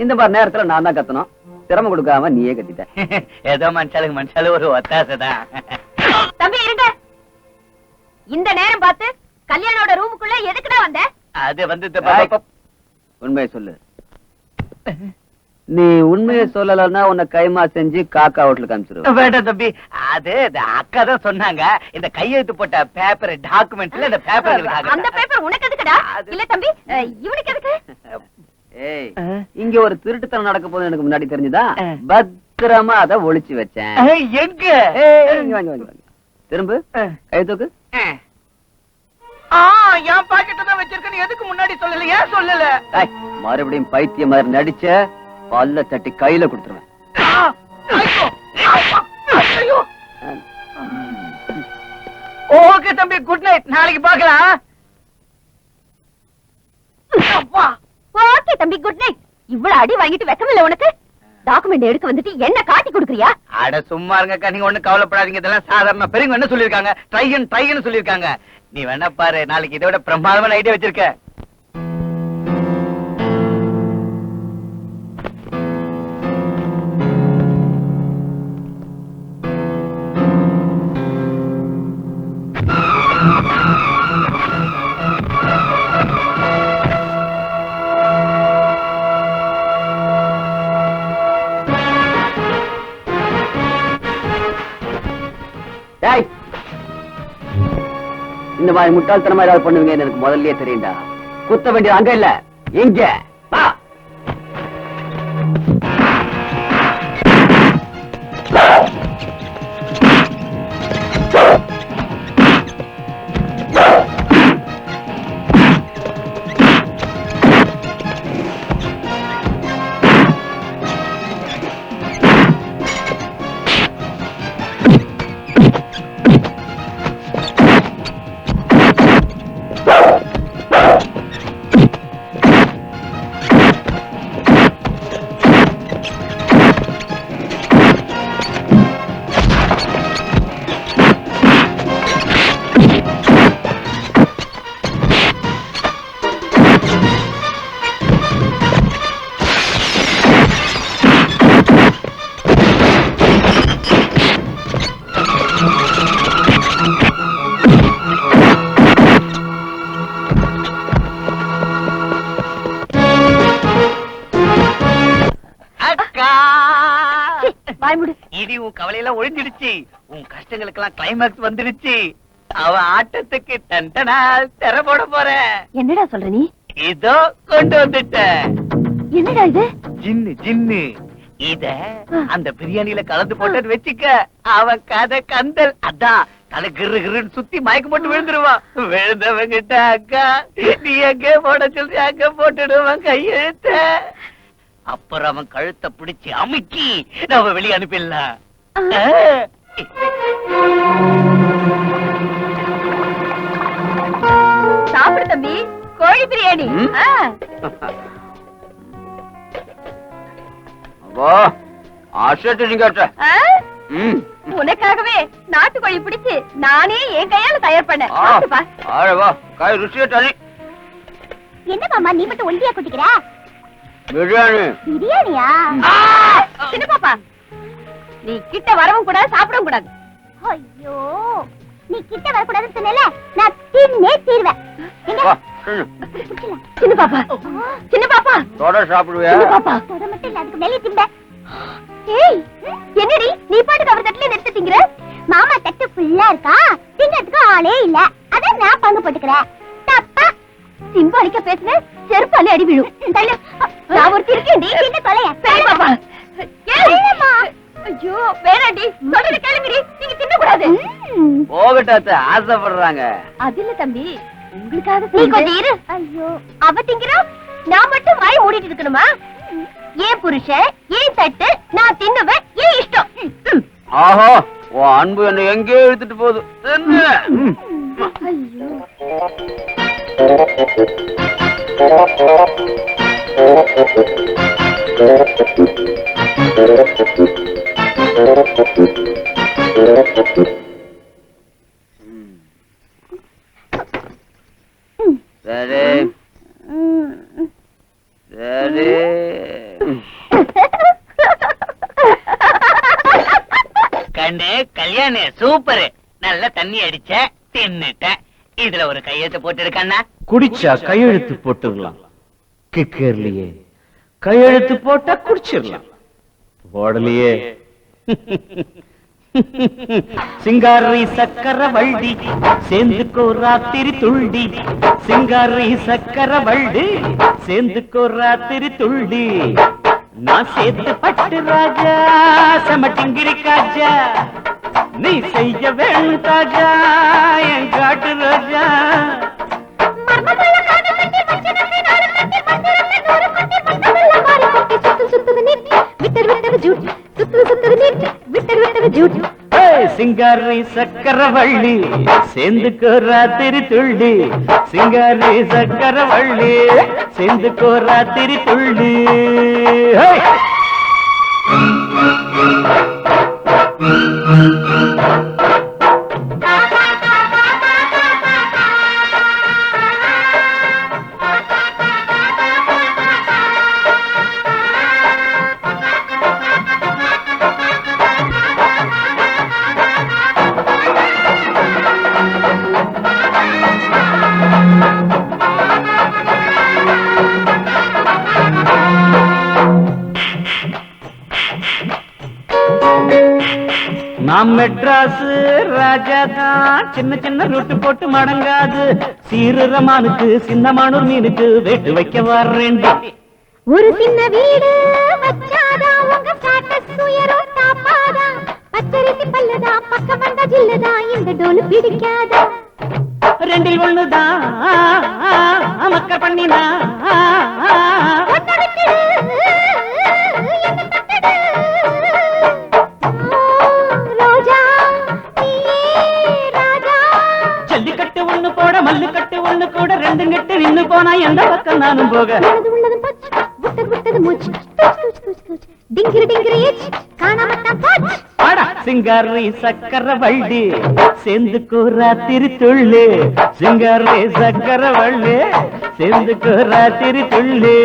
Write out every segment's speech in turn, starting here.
இந்த மாதிரி நேரத்துல நான் தான் கத்தணும். சிரமம் கொடுக்காம நீயே கத்திட்ட. ஏதோ மனுஷாலு ஒரு ஒத்தாசைதான். தம்பி இருங்க. இந்த நேரம் பார்த்து கல்யாணோட ரூமுக்குள்ள எதுக்குடா வந்த? அது வந்து உண்மையை சொல்லு. நீ உண்மையை சொல்லலன்னா உன்னை கைமா செஞ்சு காக்கா ஹோட்டலுக்கு அனுப்பிச்சிருவேன். வேண்டாம் தம்பி, அது அக்கா தான் சொன்னாங்க. இந்த கையெழுத்து போட்ட பேப்பர் டாக்குமெண்ட்ல இந்த பேப்பர் அந்த பேப்பர் உனக்கு எதுக்குடா? இல்ல தம்பி, இவனுக்கு எதுக்கு? ஏய், இங்க ஒரு திருட்டுத்தனம் நடக்க போது எனக்கு முன்னாடி தெரிஞ்சுதா? பத்திரமா அதை ஒளிச்சு வச்சேன். எங்க? திரும்ப கை தூக்கு. என் பாக்கெட்ட தான் வச்சிருக்கேன்னு எதுக்கு முன்னாடி சொல்லல? ஏன் சொல்லல? மறுபடியும் பைத்திய மாதிரி நடிச்ச பல்ல தட்டி கையில கொடுத்துருவேன். ஓகே தம்பி, குட் நைட். நாளைக்கு பார்க்கலாம். ஓகே தம்பி, குட் நைட். இவ்வளவு அடி வாங்கிட்டு வெக்கமில்ல உனக்கு? டாக்குமெண்ட் எடுக்க வந்துட்டு என்ன காட்டி கொடுக்குறியா? அட சும்மா இருங்க, நீங்க ஒண்ணு கவலைப்படாதீங்க. இதெல்லாம் சாதாரண. பெரியவங்க என்ன சொல்லிருக்காங்க? ட்ரைன்னு சொல்லிருக்காங்க. நீ வேணா பாரு, நாளைக்கு இதை விட பிரமாதமான ஐடியா வச்சிருக்க. இந்த மாதிரி முட்டாள்தனமா ஏதாவது பண்ணுவீங்க எனக்கு முதல்லயே தெரியும்டா. குத்த வேண்டியது அங்க இல்ல, இங்க. இடி உன் கவலையெல்லாம் ஒழிஞ்சிடுச்சு. உன் கஷ்டங்களுக்கெல்லாம் கிளைமாக்ஸ் வந்துடுச்சு. அவன் ஆட்டத்துக்கு டண்டனா தெர போட போற. என்னடா சொல்ற நீ? இதோ கொண்டு வந்துட்ட. என்னடா இது? ஜின்னு ஜின்னு. இத அந்த பிரியாணியில கலந்து போட்டு வச்சுக்க. அவன் கதை கந்தல். அதான் தலை கிரு கிருன்னு சுத்தி மயக்கம் போட்டு விழுந்துருவான். விழுந்தவங்கிட்ட அக்கா நீ எங்க போட சொல்லி அங்க போட்டுடுவான் கையெழுத்த. அப்புறம் அவன் கழுத்தை பிடிச்சு அமுக்கி நம்ம வெளியே அனுப்பிடலாம். சாப்பிடு தம்பி, கோழி பிரியாணி. உனக்காகவே நாட்டுக்கோழி பிடிச்சு நானே என் கையால தயார் பண்ணேன். என்ன மாமா நீ மட்டும் ஒண்டியா குட்டிக்கிற? பிரியாணி. பிரியாணியா? சின்ன பாப்பா, நீ கிட்ட வரவும் கூடாது, சாப்பிடவும் கூடாது. ஐயோ, நீ கிட்ட வரக்கூடாதுன்னு சொன்னல, நான் தின்னே தீர்வேன். சின்ன பாப்பா, சின்ன பாப்பா தொட சாப்பிடுவே. சின்ன பாப்பா தொட மட்டும் இல்ல, அதுக்கு மேலே திம்ப. ஏய், என்னடி நீ பாட்டுக்கு அவர் தட்டுல நிறுத்தி திங்கிற? மாமா தட்டு ஃபுல்லா இருக்கா, திங்கிறதுக்கு ஆளே இல்ல, அதான் நான் பங்கு போட்டுக்கிறேன். தப்பா சிம்பாலிக்க பேசுன செருப்பாலே அடி விழும். நான் ஒரு இருக்கேன், என்ன தொலைய? பாப்பா ஐயோ வேணாண்டி, சொல்றது கேளுங்கடி, நீங்க தின்ன கூடாது. போகட்டாத்த ஆசைப்படுறாங்க. அது இல்ல தம்பி, உங்களுக்காக நீ கொஞ்சம் இரு. ஐயோ அவ திங்கிறா, நான் மட்டும் வாய் மூடிட்டு இருக்கணுமா? ஏன் புருஷன், ஏன் தட்டு, நான் தின்னுவேன், ஏன் இஷ்டம். ஆஹா, உன் அன்பு என்ன எங்கேயோ எடுத்துட்டு போகுது. ஐயோ சரி சரி கண்ணு கல்யாணி சூப்பர். நல்ல தண்ணி அடிச்ச தின்னுட்ட. இதுல ஒரு கையெழுத்து போட்டு இருக்கண்ணா. குடிச்சா கையெழுத்து போட்டுடலாம், கிக்கர்லயே கையெழுத்து போட்டா குடிச்சிடலாம். போடலையே சிங்காரி சக்கர வள்டி சேர்ந்துக்கோ ராத்திரி துள்டி. சிங்காரி சக்கர வள்டி சேர்ந்துக்கோ ராத்திரி துள்டி. நான் சேர்த்து பட்டு ராஜா சமட்டிங்கிரி காஜா. நீ செய்ய வேணும் தாஜா என் காட்டு ரோஜா. சிங்காரி சக்கரவள்ளி சேர்ந்துக்கோ ராத்திரி துள்ளி. சிங்காரி சக்கரவள்ளி சேர்ந்துக்கோ ராத்திரி துள்ளி. நாம் மெட்ராஸ் ராஜா தான், சின்ன சின்ன ரூட்டு போட்டு மடங்காது. சீரமானுக்கு சின்னமானூர் மீனுக்கு வேட்டு வைக்க வர்றேண்டி. ஒரு சின்ன வீடு வச்சாதா உங்க ஸ்டேட்டஸ் உயரும் தாப்பாதா. பச்சரிசி பல்லதா பக்கம் வந்த ஜில்லதா இந்த டோலு பிடிக்காதா. ரெண்டில் ஒண்ணுதான் மக்க பண்ணினா. ஜல்லிக்கட்டு ஒண்ணு போட மல்லுக்கட்டு ஒண்ணு கூட ரெண்டு கட்டு நின்னு போனா எந்த பக்கம் நானும் போக. சிங்காரி சக்கர வள்ளி சேர்ந்துக்கோ ராத்திரி துள்ளு. சிங்காரி சக்கர வள்ளி சேர்ந்துக்கோ ராத்திரி துள்ளு.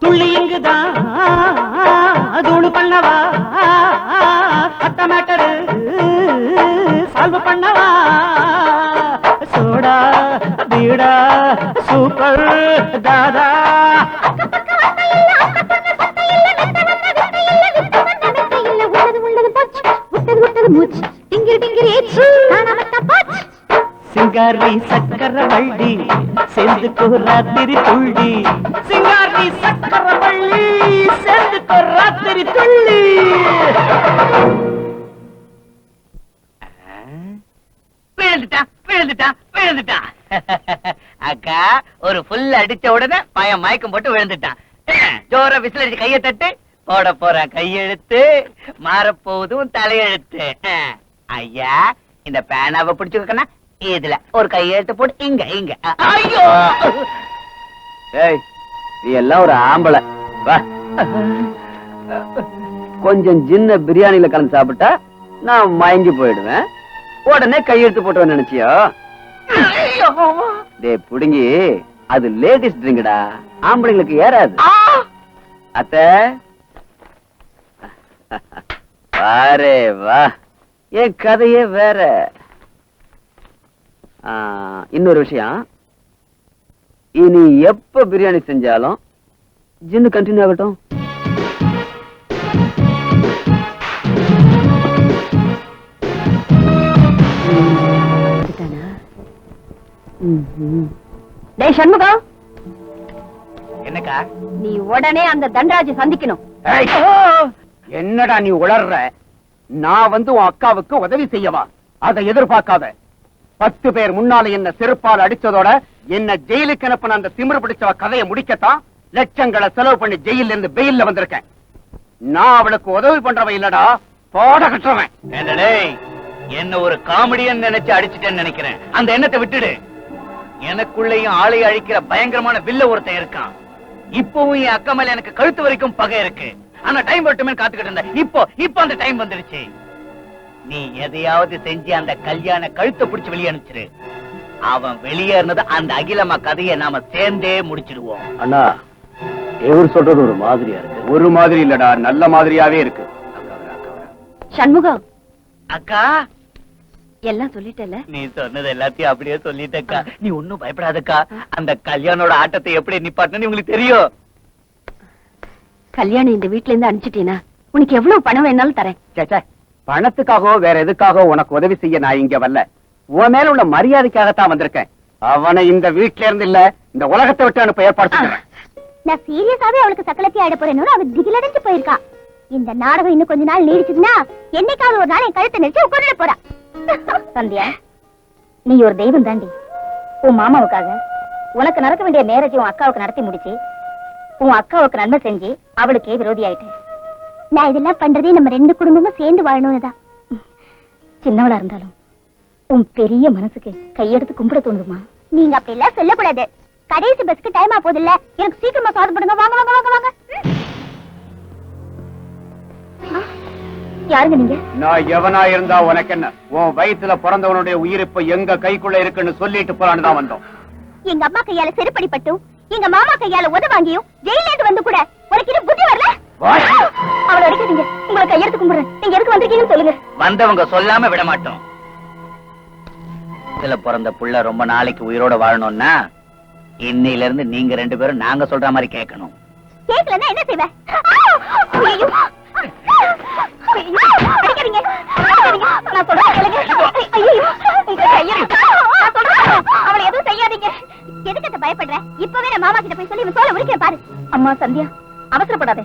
துள்ளி இங்குதான் தூளு பண்ணவா. அட்ட மேட்டரு சால்வ் பண்ணவா. சோடா பீடா சூப்பர் தாதா. சிங்காரி சக்கர வள்ளி சேர்ந்துக்கோ ராத்திரி துள்ளி. சிங்காரி சக்கர வள்ளி சேர்ந்துக்கோ ராத்திரி துள்ளி. விழுந்துட்டான். அக்கா ஒரு புல் அடிச்ச உடனே பையன் மயக்கம் போட்டு விழுந்துட்டான். ஜோர விசில் அடிச்சு கையை தட்டு. போட போற கையெழுத்து மாறப்போதும் தலையெழுத்து. ஐயா இந்த பேனாவை பிடிச்சுக்கண்ணா. இதுல ஒரு கையெழுத்து போட்டு இங்க இங்க. ஐயோ ஏய், நீ எல்லாம் ஒரு ஆம்பளை. வா, கொஞ்சம் சின்ன பிரியாணில கலந்து சாப்பிட்டா நான் மயங்கி போயிடுவேன். உடனே கையெழுத்து போட்டு நினைச்சியோ? டே புடுங்கி, அது லேடிஸ் ட்ரிங்க்டா, ஆம்பளைங்களுக்கு ஏறாது. அத்தை வாரே வா, என் கதையே வேற. இன்னொரு விஷயம், இனி எப்ப பிரியாணி செஞ்சாலும் ஜின்னு கண்டினியூ ஆகட்டும். டேய் சண்முகம், என்னக்கா? நீ உடனே அந்த தண்டராஜை சந்திக்கணும். ஏய், என்னடா நீ உளர்ற? நான் வந்து உன் அக்காவுக்கு உதவி செய்யவா? அதை எதிர்பார்க்காத. 10 பேர் முன்னால என்ன செருப்பால் அடிச்சதோட என்ன ஜெயிலுக்கு அனுப்பின அந்த திமிரு பிடிச்சவ கதையை முடிக்கத்தான் லட்சங்களை செலவு பண்ணி ஜெயில இருந்து பெயில்ல வந்திருக்கேன். நான் அவளுக்கு உதவி பண்றவன் இல்லடா, போட கட்டுறவன். டேய், என்ன ஒரு காமெடியன் நினைச்சு அடிச்சிட்டேன்னு நினைக்கிறேன். அந்த எண்ணத்தை விட்டுடு. எனக்குள்ளேயும் ஆளை அழிக்கிற பயங்கரமான வில்ல ஒருத்தன் இருக்கான். இப்பவும் என் அக்கா மேல எனக்கு கழுத்து வரைக்கும் பகை இருக்கு. ஆனா டைம் வரட்டுமே காத்துக்கிட்டு இருந்தேன். இப்போ அந்த டைம் வந்துடுச்சு. நீ எதையாவது செஞ்சு அந்த கல்யாண கழுத்தை பிடிச்சு வெளியே அனுப்பிச்சிரு. அவன் வெளியேறினது அந்த அகிலம்மா கதையை நாம சேர்ந்தே முடிச்சிடுவோம். அண்ணா, எவர் சொல்றது ஒரு மாதிரியா இருக்கு. ஒரு மாதிரி இல்லடா, நல்ல மாதிரியாவே இருக்கு. சண்முகம், அக்கா, எல்லாம் சொல்லிட்டல? நீ சொன்னது எல்லாத்தையும் அப்படியே சொல்லிட்டக்கா. நீ ஒண்ணும் பயப்படாதக்கா. அந்த கல்யாணோட ஆட்டத்தை எப்படி நிப்பாட்டணும்னு உங்களுக்கு தெரியும். கல்யாணம் இந்த வீட்ல இருந்து அனுப்பிச்சிட்டீனா உனக்கு எவ்வளவு பணம் வேணாலும் தரேன். சேச்சே, பணத்துக்காகவோ வேற எதுக்காகவோ உனக்கு உதவி செய்ய நான் இங்க வரல. உன் மேல உள்ள மரியாதைக்காகத்தான் வந்திருக்கேன். அவனை இந்த வீட்ல இருந்து இல்ல, இந்த உலகத்தை விட்டு அனுப்ப ஏற்பாடு செய்யறேன். நான் சீரியஸாவே அவளுக்கு சக்கலத்தி ஆயிட போறேன்னு அவ திகிலடைஞ்சு போயிருக்கா. இந்த நாடகம் இன்னும் கொஞ்ச நாள் நீடிச்சுதுன்னா என்னைக்காவது ஒரு நாள் என் கழுத்தை நெரிச்சு உட்கார்ந்துட போறா. சந்தியா, நீ ஒரு தெய்வம் தாண்டி. உன் மாமாவுக்காக உனக்கு நடக்க வேண்டிய மேரேஜ் உன் அக்காவுக்கு நடத்தி முடிச்சு உன் அக்காவுக்கு நன்மை செஞ்சு அவளுக்கே விரோதி ஆயிட்டேன். நான் இதெல்லாம் பண்றதே நம்ம 2 குடும்பமும் சேர்ந்து வாழணும்னு தான். சின்னவளா இருந்தாலும் உன் பெரிய மனசுக்கு கையெடுத்து கும்பிட தோணுதுமா. நீங்க அப்படி எல்லாம் சொல்லக்கூடாது. கடைசி பஸ்க்கு டைம் ஆ போதில்ல, எனக்கு சீக்கிரமா சாப்பிடுங்க. வாங்க வாங்க வாங்க வாங்க. யாருங்க நீங்க? நான் எவனா இருந்தா உனக்கு என்ன? உன் வயித்துல பிறந்தவனுடைய உயிர் இப்ப எங்க கைக்குள்ள இருக்குன்னு சொல்லிட்டு போறான்னு தான் வந்தோம். எங்க அம்மா கையால செருப்படிப்பட்டும் எங்க மாமா கையால உத வாங்கியும் ஜெயில இருந்து வந்து கூட உனக்கு இது புத்தி வரல? அவளை அடிக்காதீங்க, உங்களை கையெடுத்து கும்பிடுறேன். நீங்க எதுக்கு வந்திருக்கீங்கன்னு சொல்லுங்க. வந்தவங்க சொல்லாம விட மாட்டோம். இதுல பிறந்த புள்ள ரொம்ப நாளைக்கு உயிரோட வாழணும்னா இன்னையில இருந்து நீங்க 2 பேரும் நாங்க சொல்ற மாதிரி கேட்கணும். கேட்கலன்னா என்ன செய்வேன்? ஐயோ, அடிக்காதீங்க, நான் சொல்றேன் கேளுங்க. ஐயோ, உங்க கையெடுத்து நான் சொல்றேன். அவளை எதுவும் செய்யாதீங்க. எதுக்கு பயப்படுற? இப்பவே நான் மாமா கிட்ட போய் சொல்லி சோலை முடிக்கிறேன் பாரு. அம்மா சந்தியா, அவசரப்படாதே.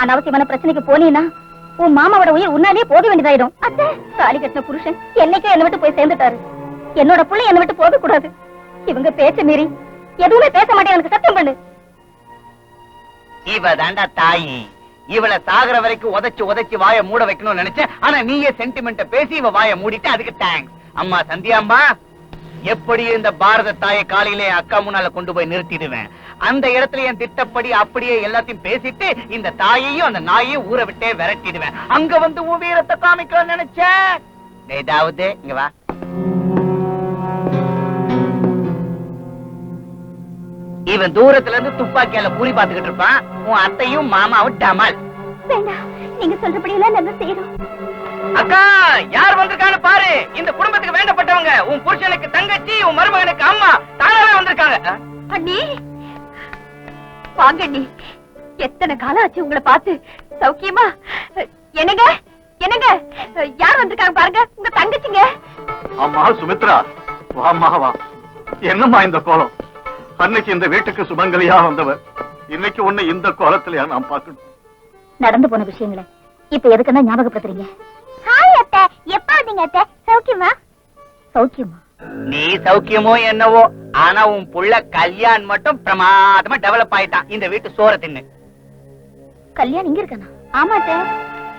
அனாவசியமான பிரச்சனைக்கு போனீன்னா உன் மாமாவோட உயிர் உன்னாலே போக வேண்டியதாயிடும். அத்தை, தாலி கட்டின புருஷன் என்னைக்கே என்ன விட்டு போய் சேர்ந்துட்டாரு. என்னோட புள்ளை என்ன விட்டு போக கூடாது. இவங்க பேச்ச மீறி எதுவுமே பேச மாட்டேன். எனக்கு சத்தியம் பண்ணு. இவ தாண்டா தாயி. இவளை சாகர வரைக்கும் உதைச்சு வாயை மூட வைக்கணும்னு நினைச்சேன். ஆனா நீயே சென்டிமெண்ட பேசி இவ வாயை மூடிட்டு அதுக்கு தேங்க்ஸ். அம்மா சந்தியா அம்மா, எப்படி இந்த பாரத தாயை காலையிலே அக்கா முன்னால கொண்டு போய் நிறுத்திடுவேன். அந்த இடத்துல என் திட்டப்படி அப்படியே எல்லாத்தையும் பேசிட்டு இந்த தாயையும் அந்த நாயையும் ஊரை விட்டே விரட்டிடுவேன். அங்க வந்து உன் வீரத்தை காமிக்கணும்னு நினைச்சேன். ஏதாவது இங்க வா. இவன் தூரத்துல இருந்து துப்பாக்கியால குறி பாத்துக்கிட்டு இருப்பான். உன் அத்தையும் மாமாவும் டமால். வேண்டாம், நீங்க சொல்றபடி எல்லாம் நாங்க செய்யறோம். அக்கா, யார் வந்திருக்கான்னு பாரு. இந்த குடும்பத்துக்கு வேண்டப்பட்டவங்க. உன் புருஷனுக்கு தங்கச்சி, உன் மருமகனுக்கு அம்மா தானாவே வந்திருக்காங்க. அண்ணி, வாங்க அண்ணி. எத்தனை காலம் ஆச்சு உங்களை பார்த்து. சௌக்கியமா? என்னங்க என்னங்க, யார் வந்திருக்காங்க பாருங்க. உங்க தங்கச்சிங்க. அம்மா சுமித்ரா, வாம்மா வா. என்னம்மா இந்த கோலம்? அன்னைக்கு இந்த வீட்டுக்கு சுமங்கலியா வந்தவர், இன்னைக்கு உன்னை இந்த கோலத்திலயா நான் பார்க்கணும்? நடந்து போன விஷயங்களை இப்ப எதுக்குன்னா ஞாபகப்படுத்துறீங்க? ஹாய் அத்தை, எப்ப வந்தீங்க அத்தை? சௌக்கியமா? சௌக்கியமா? நீ சௌக்கியமோ என்னவோ, ஆனா உன் புள்ள கல்யாண் மட்டும் பிரமாதமா டெவலப் ஆயிட்டான். இந்த வீட்டு சோற தின்னு. கல்யாணம் இங்க இருக்கானா? ஆமா அத்தை.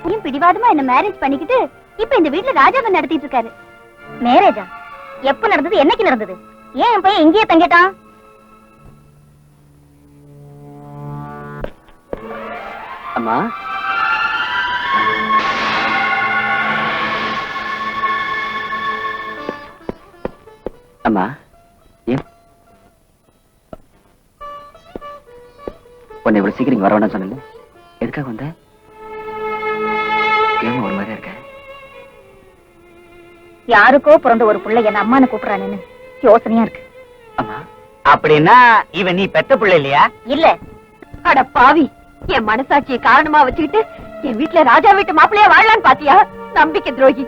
நீயும் பிடிவாதமா என்ன மேரேஜ் பண்ணிக்கிட்டு இப்ப இந்த வீட்டுல ராஜாவை நடத்திட்டு இருக்காரு. மேரேஜா? எப்ப நடந்தது? என்னைக்கு நடந்தது? ஏன் என் பையன் இங்கேயே தங்கிட்டான்? அம்மா, அம்மா, ஏன் உன்னை இவ்வளவு சீக்கிரம் வர வேண்டாம் சொன்னல? எதுக்காக வந்த? ஏன் ஒரு மாதிரியா இருக்க? யாருக்கோ பிறந்த ஒரு புள்ள என்ன அம்மான்னு கூப்பிடுறானேன்னு யோசனையா இருக்கு. அம்மா, அப்படின்னா இவன் நீ பெத்த புள்ள இல்லையா? இல்ல. அட பாவி, என் மனசாட்சியை காரணமா வச்சுக்கிட்டு என் வீட்டுல ராஜா வீட்டு மாப்பிள்ளையா வாழலான்னு பாத்தியா? நம்பிக்கை துரோகி.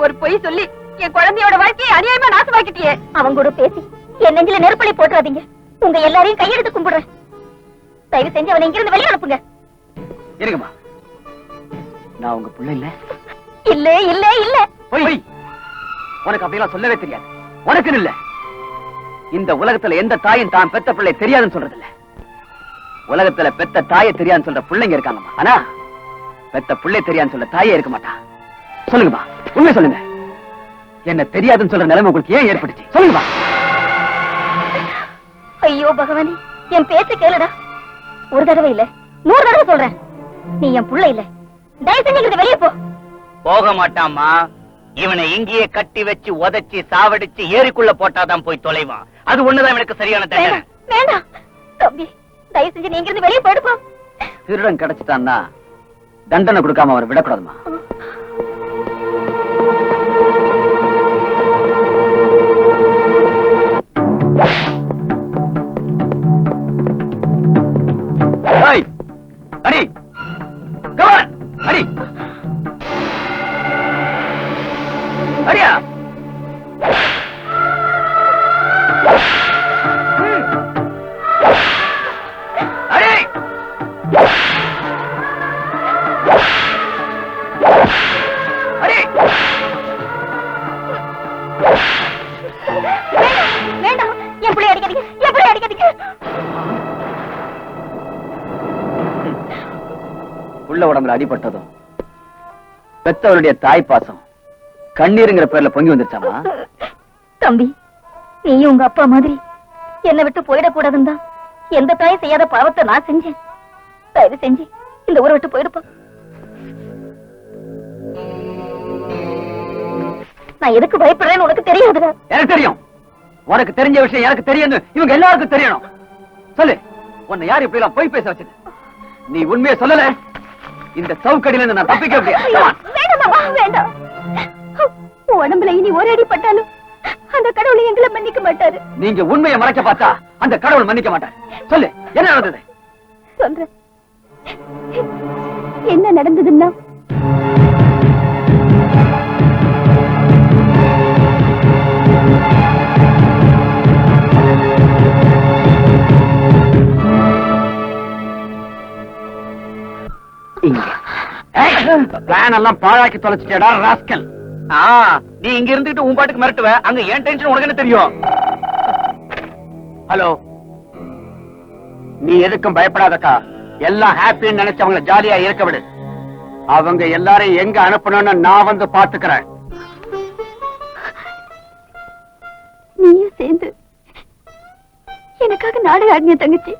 ஒரு பொய் சொல்லி என் குழந்தையோட வாழ்க்கையை அநியாயமா நாசமாக்கிட்டியே. அவங்க கூட பேசி என் நெஞ்சில நெருப்பலை போட்டுறாதீங்க. உங்க எல்லாரையும் கையெடுத்து கும்பிடுறேன். தயவு செஞ்சு அவனை இங்கிருந்து வெளியே அனுப்புங்க. இருங்கம்மா, நான் உங்க பிள்ளை இல்ல. இல்ல இல்ல இல்ல. போய் உனக்கு அப்படியெல்லாம் சொல்லவே தெரியாது. உனக்கு இல்ல. இந்த உலகத்துல எந்த தாயும் தான் பெத்த பிள்ளை தெரியாதுன்னு சொல்றது இல்ல. உலகத்துல பெத்த தாயை தெரியாதுன்னு சொல்ற பிள்ளைங்க இருக்காங்கம்மா. ஆனா பெத்த பிள்ளை தெரியாதுன்னு சொல்ற தாயே இருக்க மாட்டா. சொல்லுங்கம்மா, உண்மை சொல்லுங்க. என்ன தெரியாதுன்னு சொல்ற நிலைமை உங்களுக்கு ஏன் ஏற்பட்டுச்சு? சொல்லுங்கம்மா. ஐயோ பகவானே, என் பேச்சு கேளுடா. ஒரு தடவை இல்ல, 100 தடவை சொல்றேன். நீ என் புள்ள இல்ல. தயவு செஞ்சு வெளியே போ. போக மாட்டாமா. இவனை இங்கேயே கட்டி வச்சு உதைச்சு சாவடிச்சு ஏரிக்குள்ள போட்டாதான் போய் தொலைவான். அது ஒண்ணுதான் எனக்கு சரியான தண்டனை. வேண்டாம் தம்பி, தயவு செஞ்சு நீங்க இருந்து வெளியே போயிடுப்பா. திருடன் கிடைச்சிட்டான்னா தண்டனை கொடுக்காம அவரை விடக்கூடாதுமா. அடி அடி அடியா. அடி அடி. வேண்டாம், எப்படி அடிக்காதீங்க, எப்படி அடிக்காதீங்க. உள்ள உடம்புல அடிபட்டதும் பெத்தவருடைய தாய் பாசம் கண்ணீருங்கிற பேர்ல பொங்கி வந்துருச்சாமா. தம்பி, நீயும் உங்க அப்பா மாதிரி என்னை விட்டு போயிடக்கூடாதுன்னு தான் எந்த தாயும் செய்யாத பாவத்தை நான் செஞ்சேன். தயவு செஞ்சு இந்த ஊரை விட்டு போயிடுப்பா. நான் எதுக்கு பயப்படுறேன்னு உனக்கு தெரியாதுடா. எனக்கு தெரியும். உனக்கு தெரிஞ்ச விஷயம் எனக்கு தெரியும். இவங்க எல்லாருக்கும் தெரியணும். சொல்லு, உன்னை யார் இப்படி எல்லாம் போய் பேச வச்சது? நீ உண்மையை சொல்லல, இந்த சவுக்கடியில நான் தப்பிக்க முடியாது. வேண்டாம் வேண்டாம். உடம்புல இனி ஒரு அடி பட்டாலும் அந்த கடவுளை எங்களை மன்னிக்க மாட்டாரு. நீங்க உண்மையை மறைக்க பார்த்தா அந்த கடவுள் மன்னிக்க மாட்டார். சொல்லு, என்ன நடந்தது? சொல்றேன். என்ன நடந்ததுன்னா, பிளான் எல்லாம் பாழாக்கி தொலைச்சிட்டா ராஸ்கல். நீ இங்க இருந்துட்டு உன் பாட்டுக்கு மிரட்டுவ. அங்க ஏன் டென்ஷன் உனக்கு என்ன தெரியும்? ஹலோ, நீ எதுக்கும் பயப்படாதக்கா. எல்லாம் ஹாப்பின்னு நினைச்சு அவங்கள ஜாலியா இருக்க விடு. அவங்க எல்லாரையும் எங்க அனுப்பணும்னு நான் வந்து பாத்துக்கிறேன். நீயும் சேர்ந்து எனக்காக நாடகம் ஆடிய தங்கச்சி.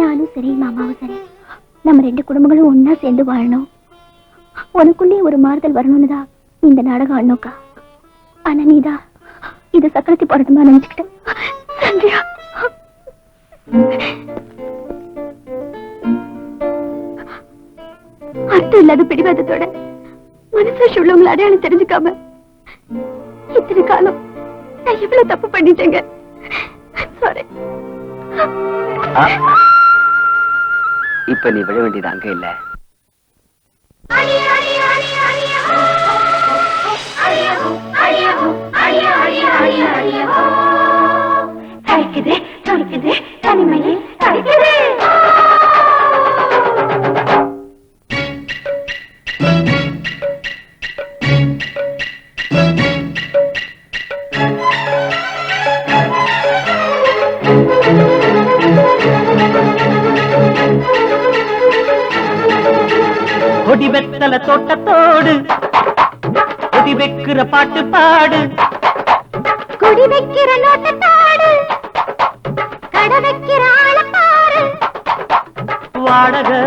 நானும் சரி, மாமாவும் சரி, நம்ம 2 குடும்பங்களும் ஒன்னா சேர்ந்து வாழணும். உனக்குள்ளே ஒரு மாறுதல் வரணும்னு தான் இந்த நாடகம் ஆடணுக்கா. ஆனா நீதான் இது சக்கரத்தி போறதுமா நினைச்சுக்கிட்ட. சந்தியா, அர்த்தம் இல்லாத பிடிவாதத்தோட மனசாட்சி உள்ளவங்களை அடையாளம் தெரிஞ்சுக்காம இத்தனை காலம் நான் எவ்வளவு தப்பு பண்ணிட்டேங்க. சாரி. இப்ப நீ விழ வேண்டியது அங்க இல்ல. தடுக்குது துடிக்குது தனிமையில் தடுக்குது. கொடி வெத்தல தோட்டத்தோடு கொடி வைக்கிற பாட்டு பாடு. குடி வைக்கிற நோட்டத்தாடு, கடை வைக்கிற ஆள பாரு. வாடகை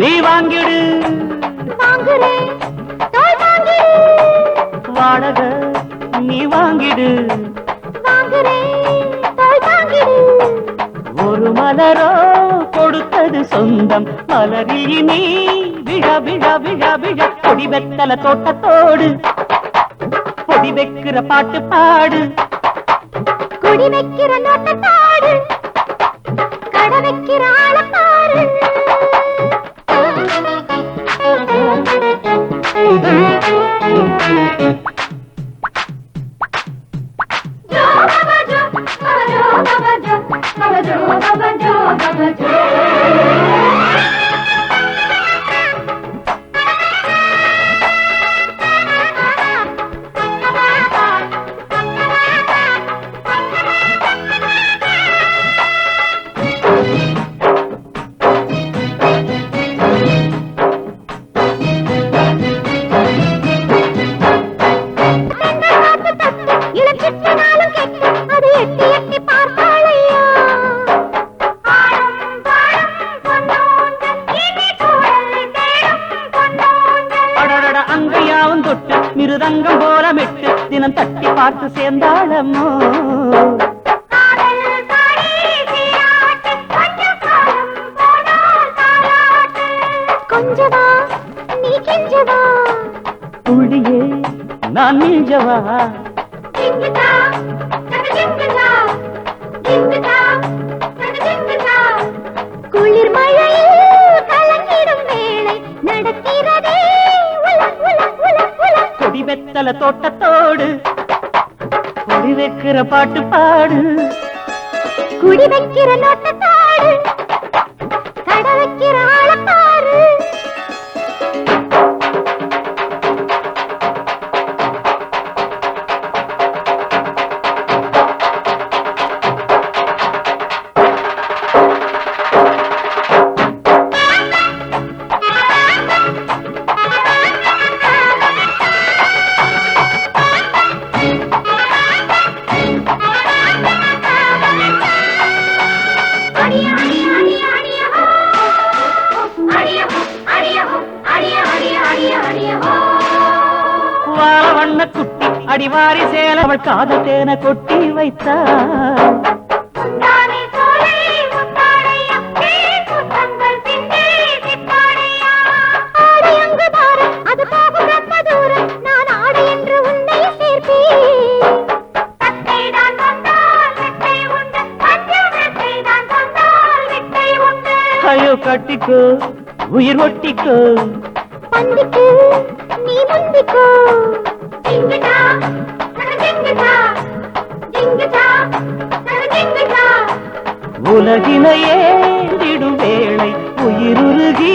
நீ வாங்கிடு, வாங்குறேன் தோல் வாங்கிடு. வாடகை நீ வாங்கிடு, வாங்குறேன் தோல் வாங்கிடு. ஒரு மலரோ கொடுத்தது சொந்தம், மலரில் நீ விழ விழ விழ விழ. கொடி வெத்தல தோட்டத்தோடு கொடி வைக்கிற பாட்டு பாடு. குடி வைக்கிற நோட்டத்தாடு, கடை வைக்கிற ஆள பாரு. ஜோ பாபா ஜோ தாளமிட்டு தினம் தட்டி பார்த்து சேர்ந்தாளமோ கொஞ்சவா நீ கெஞ்சவா துள்ளியே நான் நீஞ்சவா ஜிங்குதா ஜிங்குதா ஜிங்குதா ஜிங்குதா குளிர் மழையில் கலங்கிடும் வேளை நடக்கிறதே உல உல உல உல கொடி வெத்தல தோட்டத்தோடு கொடி வைக்கிற பாட்டு பாடு குடி வைக்கிற நோட்டத்தாடு கட வைக்கிற ஆளப்பாரு வாழ வண்ண குட்டி அடிவாரி சேல அவள் காதல் தேன கொட்டி வைத்தாள் ஐயோ கட்டிக்கோ உயிர் ஒட்டிக்கோ பந்திக்கு நீ முந்திக்கோ ஜிங்குதா ஜிங்குதா ஜிங்குதா ஜிங்குதா உலகினையே திடும் வேளை உயிருருகி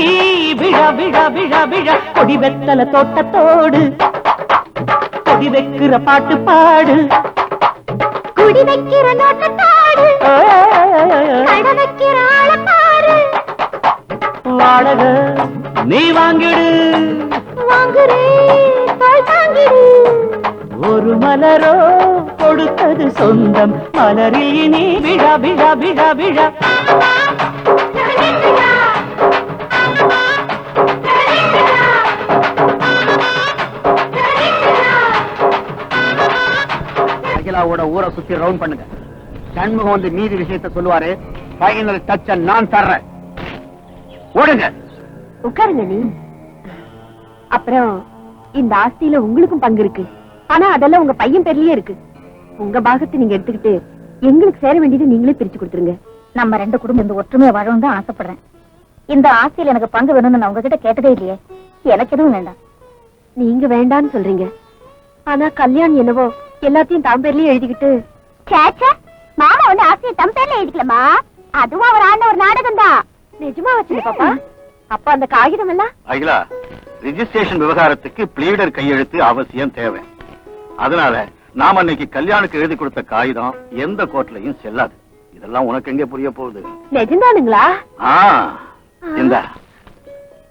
விழ விழ விழ விழ கொடி வெத்தல தோட்டத்தோடு கொடி வைக்கிற பாட்டு பாடு குடி வைக்கிற நோட்டத்தாடு கட வைக்கிற ஆளப்பாரு வாடக நீ வாங்கிடு வாங்குறே தோள் தாங்கிடு ஒரு மலரோ கொடுத்தது சொந்தம் மலரில் இனி விழ விழ விழ விழ அகிலாவோட ஊரை சுத்தி ரவுண்ட் பண்ணுங்க. சண்முகம் வந்து மீதி விஷயத்தை சொல்லுவாரு. ஃபைனல் டச்ச நான் தர்றேன். ஓடுங்க. உட்காருங்க நீ. அப்புறம் இந்த ஆஸ்தியில உங்களுக்கும் பங்கு இருக்கு. ஆனா அதெல்லாம் உங்க பையன் பேர்லயே இருக்கு. உங்க பாகத்தை நீங்க எடுத்துக்கிட்டு எங்களுக்கு சேர வேண்டியது நீங்களே பிரிச்சு கொடுத்துருங்க. நம்ம ரெண்டு குடும்பம் இந்த ஒற்றுமையா வாழணும் தான் ஆசைப்படுறேன். இந்த ஆசையில எனக்கு பங்கு வேணும்னு நான் உங்ககிட்ட கேட்டதே இல்லையே. எனக்கு எதுவும் வேண்டாம். நீங்க வேண்டான்னு சொல்றீங்க. ஆனா கல்யாணம் என்னவோ எல்லாத்தையும் தம் பேர்லயே எழுதிக்கிட்டு. சேச்சா, மாமா வந்து ஆசையை தம் பேர்ல எழுதிக்கலாமா? அதுவும் அவர் ஆண்ட ஒரு நாடகம் தான். நிஜமா வச்சுங்க பாப்பா. அப்ப அந்த காகிதம் எல்லாம் அகிலா, ரிஜிஸ்ட்ரேஷன் விவகாரத்துக்கு பிளீடர் கையெழுத்து அவசியம் தேவை. அதனால நாம அன்னைக்கு கல்யாணுக்கு எழுதி கொடுத்த காகிதம் எந்த கோர்ட்லயும் செல்லாது. இதெல்லாம் உனக்கு எங்க புரிய போகுது? நிஜம்தானுங்களா? இந்த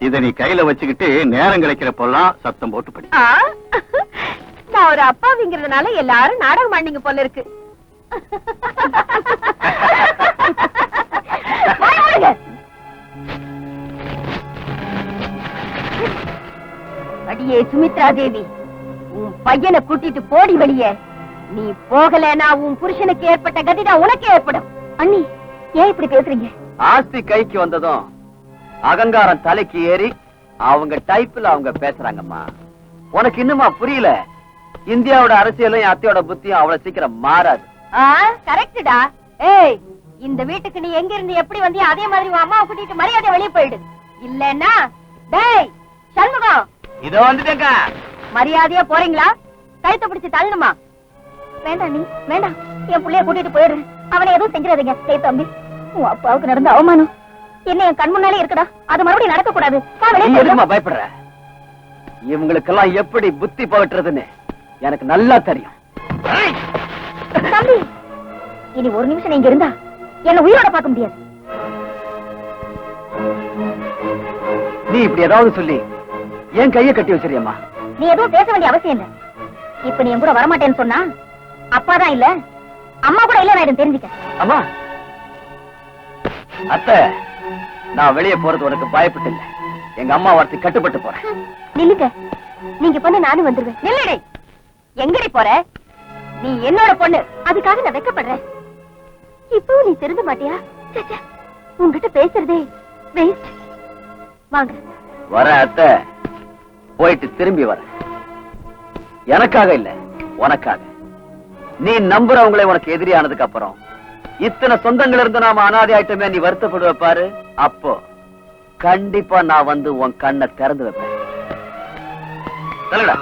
இத நீ கையில வச்சுக்கிட்டு நேரம் கிடைக்கிறப்பெல்லாம் சத்தம் போட்டு படி. நான் ஒரு அப்பாவிங்கிறதுனால எல்லாரும் நாடகம் ஆண்டிங்க போல இருக்கு. அடியே சுமித்ரா தேவி, உன் பையனை கூட்டிட்டு போடி வெளியே. நீ போகலனா உன் புருஷனுக்கு ஏற்பட்ட கதிதான் உனக்கு ஏற்படும். அண்ணி, ஏன் இப்படி பேசுறீங்க? ஆஸ்தி கைக்கு வந்ததும் அகங்காரம் தலைக்கு ஏறி அவங்க டைப்ல அவங்க பேசுறாங்கம்மா. உனக்கு இன்னுமா புரியல? இந்தியாவோட அரசியலும் என் அத்தையோட புத்தியும் அவ்வளவு சீக்கிரம் மாறாது. கரெக்டா? ஏய், இந்த வீட்டுக்கு நீ எங்க இருந்து எப்படி வந்தியோ அதே மாதிரி உன் அம்மாவை கூட்டிட்டு மரியாதை வெளியே போயிடு. இல்லன்னா டேய் சண்முகம், இதோ வந்துட்டேங்க. மரியாதையா போறீங்களா? கழுத்தை பிடிச்சு தள்ளணுமா? வேண்டாம் நீ வேண்டாம். என் புள்ளைய கூட்டிட்டு போயிடுறேன். அவனை எதுவும் செஞ்சிடாதீங்க. ஏய் தம்பி, உன் அப்பாவுக்கு நடந்த அவமானம் என்ன என் கண் முன்னாலே இருக்குடா. அது மறுபடியும் நடக்க கூடாது. நீ எதுக்குமா பயப்படுற? இவங்களுக்கெல்லாம் எப்படி புத்தி பகட்டுறதுன்னு எனக்கு நல்லா தெரியும். தம்பி, இனி ஒரு நிமிஷம் நீங்க இருந்தா என்ன உயிரோட பார்க்க முடியாது. நீ இப்படி ஏதாவது சொல்லி என் கையை கட்டி வச்சிருக்கேம்மா. நீ எதுவும் பேச வேண்டிய அவசியம் இல்ல. இப்ப நீ என் கூட வரமாட்டேன்னு சொன்னா அப்பாதான் இல்ல, அம்மா கூட இல்ல. நான் தெரிஞ்சுக்க. அம்மா, அத்தை, நான் வெளியே போறது உனக்கு பயப்பட்டு இல்ல. எங்க அம்மா வார்த்தை கட்டுப்பட்டு போறேன். நில்லுங்க, நீங்க பண்ண நானும் வந்துருவேன். நில்லுடே, எங்கடி போற? நீ என்னோட பொண்ணு, அதுக்காக நான் வெக்கப்படுறேன். இப்பவும் நீ திருந்த மாட்டியா? ச்சே, உன்கிட்ட பேசுறதே வேஸ்ட். வாங்க. வர அத்தை, போயிட்டு திரும்பி வர. எனக்காக இல்ல, உனக்காக. நீ நம்புறவங்களே உனக்கு எதிரியானதுக்கு அப்புறம் இத்தனை சொந்தங்கள் இருந்து நாம அனாதை ஆயிட்டமே நீ வருத்தப்படுவ பாரு. அப்போ கண்டிப்பா நான் வந்து உன் கண்ணை திறந்து வைப்பேன். சொல்லுடா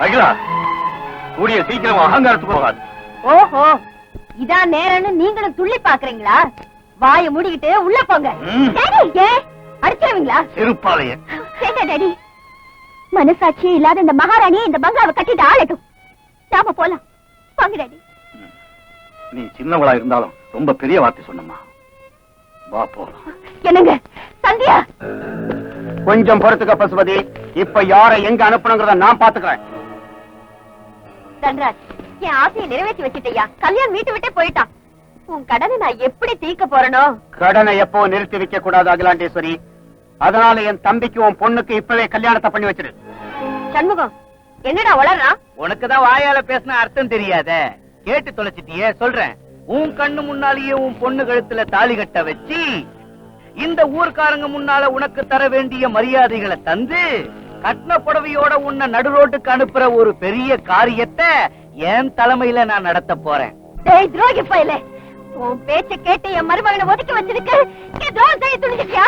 அகிலா, கூடிய சீக்கிரம் அகங்காரத்துக்கு போகாது. ஓஹோ, இதான் நேரம்னு நீங்களும் துள்ளி பாக்குறீங்களா? வாயை மூடிக்கிட்டு உள்ள போங்க. அடிச்சிருவீங்களா? செருப்பாளைய டாடி, மனசாட்சியே இல்லாத இந்த மகாராணியை இந்த பங்களாவை கட்டிட்டு ஆளட்டும். நாம போலாம். வாங்க டாடி. நீ சின்னவளா இருந்தாலும் ரொம்ப பெரிய வார்த்தை சொன்னம்மா. வா போலாம். என்னங்க சந்தியா? கொஞ்சம் பொறுத்துக்க பசுபதி. இப்ப யாரை எங்க அனுப்பணுங்கிறத நான் பாத்துக்கிறேன். தன்ராஜ், என் ஆசையை நிறைவேற்றி வச்சிட்டயா. கல்யாணம் வீட்டு விட்டே போயிட்டான். உன் கடனை நான் எப்படி தீர்க்க போறனோ? கடனை எப்போ நிறுத்தி வைக்க கூடாது அகிலாண்டேஸ்வரி. அதனால என் தம்பிக்கு உன் பொண்ணுக்கு இப்பவே கல்யாணத்தை பண்ணி வச்சிரு. சண்முகம், என்னடா வளர்றான்? உனக்குதான் வாயால பேசின அர்த்தம் தெரியாத. கேட்டு தொலைச்சிட்டியே, சொல்றேன். உன் கண்ணு முன்னாலேயே உன் பொண்ணு கழுத்துல தாலி கட்ட வச்சு இந்த ஊர்க்காரங்க முன்னால உனக்கு தர வேண்டிய மரியாதைகளை தந்து கட்டின புடவையோட உன்னை நடு ரோட்டுக்கு அனுப்புற ஒரு பெரிய காரியத்தை என் தலைமையில நான் நடத்த போறேன். டேய் துரோகி பயலே, உன் பேச்ச கேட்டு என் மருமகனை ஒதுக்கி வச்சிருக்க. நீ துரோகம் செய்ய துணிஞ்சிட்டியா?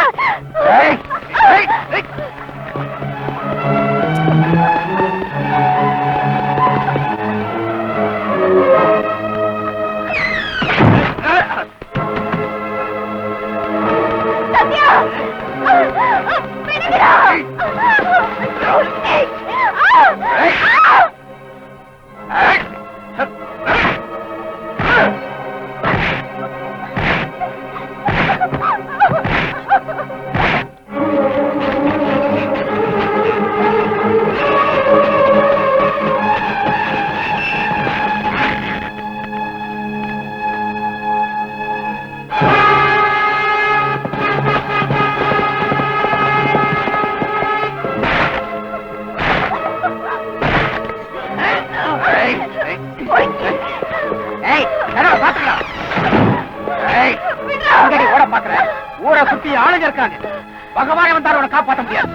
சத்யா, விடுங்கடா. ஓட பாக்குறேன். ஊரை சுத்தி ஆளுங்க இருக்காங்க. பகவான் வந்தாரு, உன்னை காப்பாற்ற முடியாது.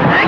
Hey!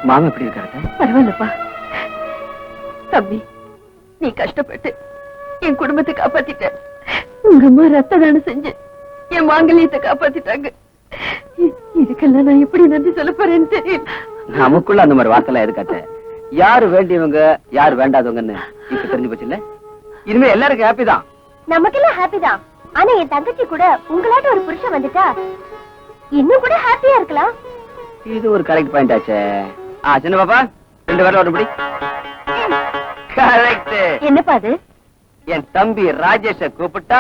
மாமா எப்படி இருக்காரு? பரவாயில்லப்பா தம்பி, நீ கஷ்டப்பட்டு என் குடும்பத்தை காப்பாத்திட்ட. உங்க அம்மா ரத்த தானம் செஞ்சு என் மாங்கல்யத்தை காப்பாத்திட்டாங்க. இதுக்கெல்லாம் நான் எப்படி நன்றி சொல்ல போறேன்னு தெரியல. நமக்குள்ள அந்த மாதிரி வார்த்தை எதுக்காச்ச? யாரு வேண்டியவங்க யாரு வேண்டாதவங்கன்னு இப்ப தெரிஞ்சு போச்சு இல்ல? இனிமே எல்லாருக்கும் ஹாப்பி தான். நமக்கெல்லாம் ஹாப்பி தான். ஆனா என் தங்கச்சி கூட உங்களாட்ட ஒரு புருஷன் வந்துட்டா இன்னும் கூட ஹாப்பியா இருக்கலாம். இது ஒரு கரெக்ட் பாயிண்ட் ஆச்சே. சின்ன பாப்பா 2 பேர்ல வரும்படி. கரெக்ட். என்னப்பா அது? என் தம்பி ராஜேஷ கூப்பிட்டா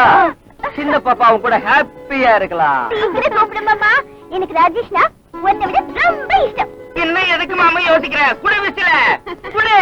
சின்ன பாப்பா அவன் கூட ஹாப்பியா இருக்கலாம். சீக்கிரம் கூப்பிடு மாமா. எனக்கு ராஜேஷ்னா உன்னை விட ரொம்ப இஷ்டம். என்ன எதுக்கு மாமா யோசிக்கிற? குடு விசில குடு.